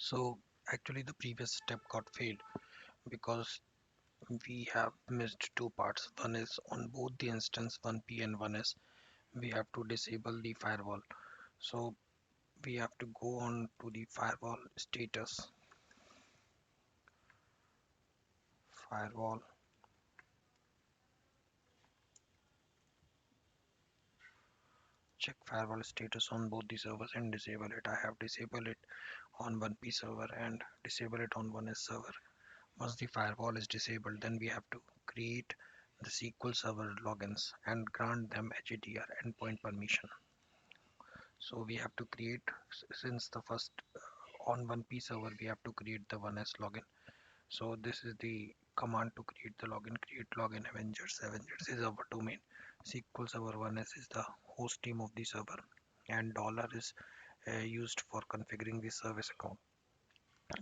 So actually the previous step got failed because we have missed two parts. One is on both the instance 1p and 1s we have to disable the firewall. So we have to go on to the firewall check firewall status on both the servers and disable it. I have disabled it on 1p server and disable it on 1s server. Once the firewall is disabled, then we have to create the SQL Server logins and grant them HADR endpoint permission. So we have to create, since the first on 1p server, we have to create the 1s login. So this is the command to create the login. Create login Avengers. Avengers is our domain. SQL Server 1s is the host name of the server, and dollar is used for configuring the service account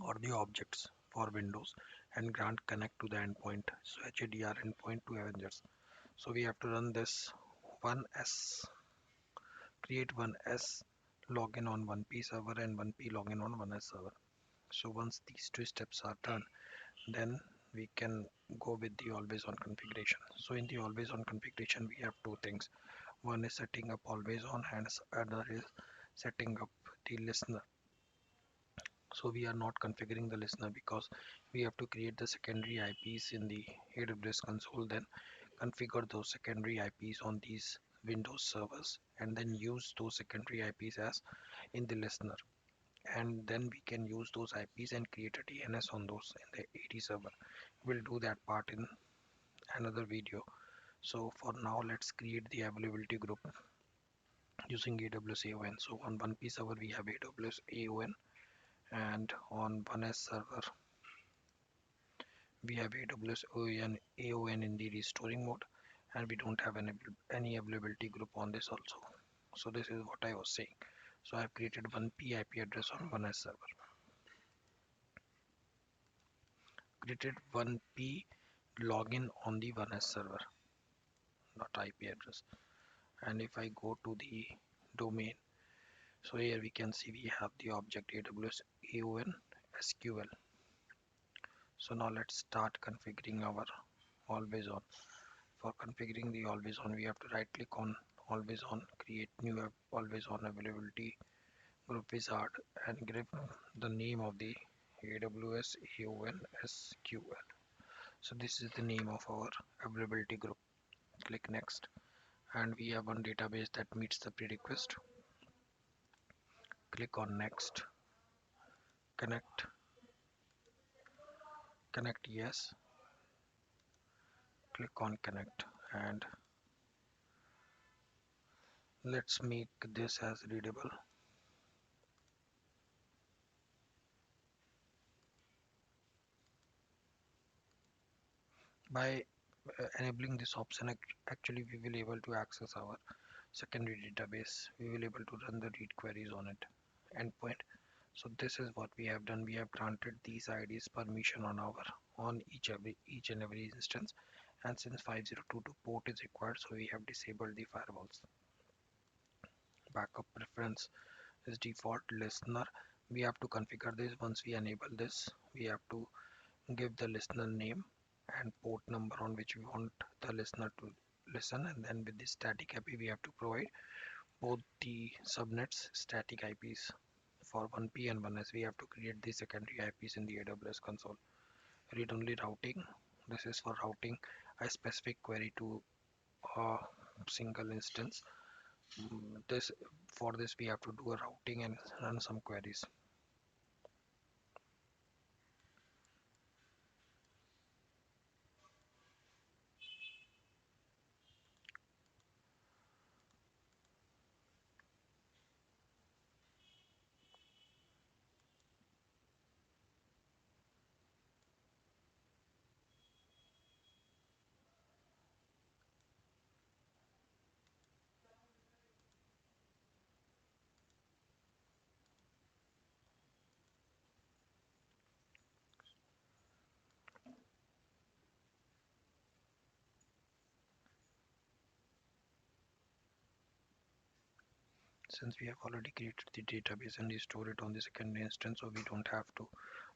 or the objects for Windows, and grant connect to the endpoint. So HADR endpoint to Avengers. So we have to run this 1s, create 1s login on 1p server and 1p login on 1s server. So once these two steps are done, then we can go with the always on configuration. So in the always on configuration, we have two things. One is setting up always on, and other is setting up the listener. So we are not configuring the listener because we have to create the secondary IPs in the AWS console, then configure those secondary IPs on these Windows servers, and then use those secondary IPs as in the listener. And then we can use those IPs and create a DNS on those in the AD server. We'll do that part in another video. So for now, let's create the availability group using AWS AON. So on 1p server, we have AWS AON, and on 1s server, we have AWS AON in the restoring mode, and we don't have any availability group on this also. So this is what I was saying. So I have created 1p IP address on 1s server, created 1p login on the 1s server, not IP address. And if I go to the domain, so here we can see we have the object AWS AON SQL. So now let's start configuring our always on. For configuring the always on, we have to right click on always on, create new always on availability group wizard, and give the name of the AWS AON SQL. So this is the name of our availability group. Click next, and we have one database that meets the prerequisite. Click on next, connect, connect yes, click on connect, and let's make this as readable. By enabling this option, actually we will able to access our secondary database. We will able to run the read queries on it endpoint. So this is what we have done. We have granted these IDs permission on each and every instance, and since 5022 port is required, so we have disabled the firewalls. Backup preference is default listener. We have to configure this. Once we enable this, we have to give the listener name and port number on which we want the listener to listen, and then with the static IP we have to provide both the subnets static IPs for 1p and 1s. We have to create the secondary IPs in the AWS console. Read only routing, this is for routing a specific query to a single instance. This For this we have to do a routing and run some queries. Since we have already created the database and we store it on the secondary instance, so we don't have to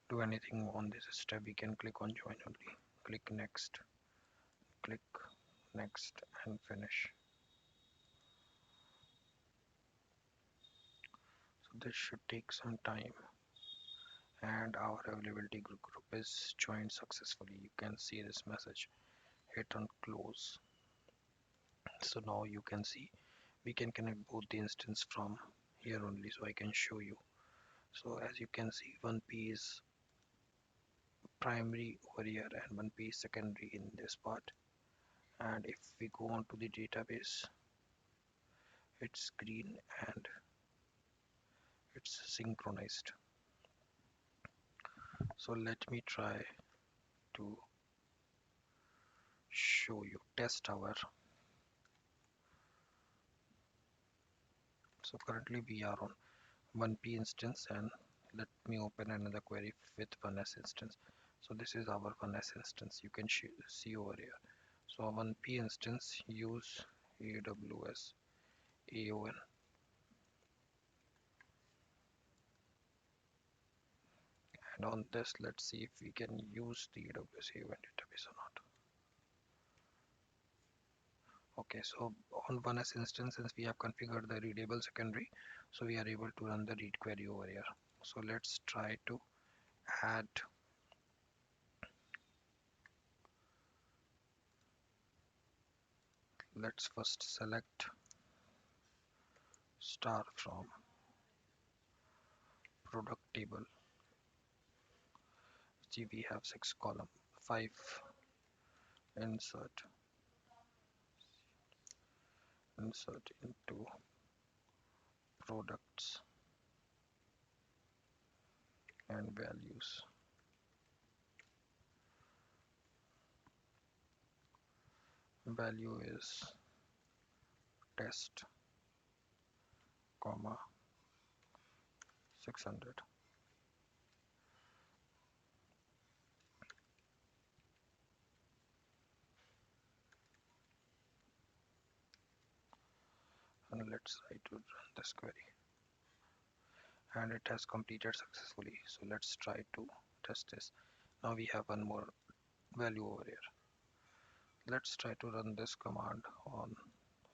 do anything on this step. We can click on join only, click next and finish. So this should take some time, and our availability group is joined successfully. You can see this message. Hit on close. So now you can see we can connect both the instance from here only, so I can show you. So as you can see, 1P is primary over here and 1P is secondary in this part. And if we go on to the database, it's green and it's synchronized. So let me try to show you test our. So currently we are on 1P instance, and let me open another query with 1S instance. So this is our 1S instance. You can see over here. So 1P instance use AWS AON, and on this let's see if we can use the AWS AON database or not. Okay, so on 1S instance, since we have configured the readable secondary, so we are able to run the read query over here. So let's try to add. Let's first select star from product table. See, we have 6 column, 5 insert into products and values. Value is test, comma 600. And let's try to run this query, and it has completed successfully. So let's try to test this. Now we have one more value over here. Let's try to run this command on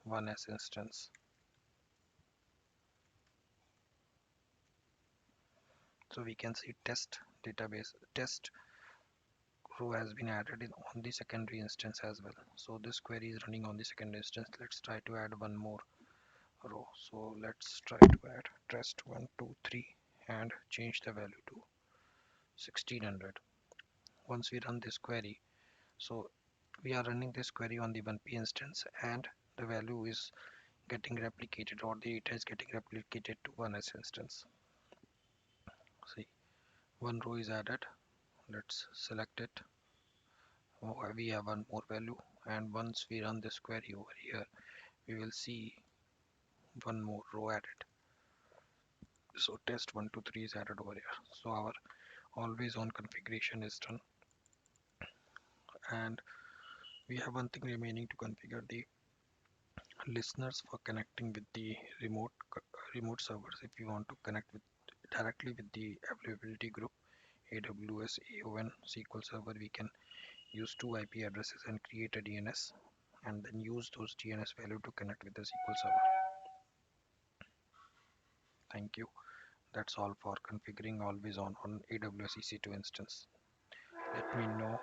1S instance. So we can see test row has been added in on the secondary instance as well. So this query is running on the secondary instance. Let's try to add one more row. So let's try to add test 1 2 3 and change the value to 1600. Once we run this query, so we are running this query on the 1P instance, and the value is getting replicated, or the data is getting replicated to 1S instance. See, one row is added. Let's select it. We have one more value, and once we run this query over here, we will see one more row added. So test 1 2 3 is added over here. So our always on configuration is done, and we have one thing remaining to configure the listeners for connecting with the remote servers. If you want to connect with directly with the availability group, AWS AON SQL Server, we can use 2 IP addresses and create a DNS, and then use those DNS value to connect with the SQL Server. Thank you. That's all for configuring always on AWS EC2 instance. Let me know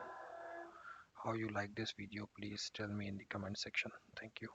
how you like this video. Please tell me in the comment section. Thank you.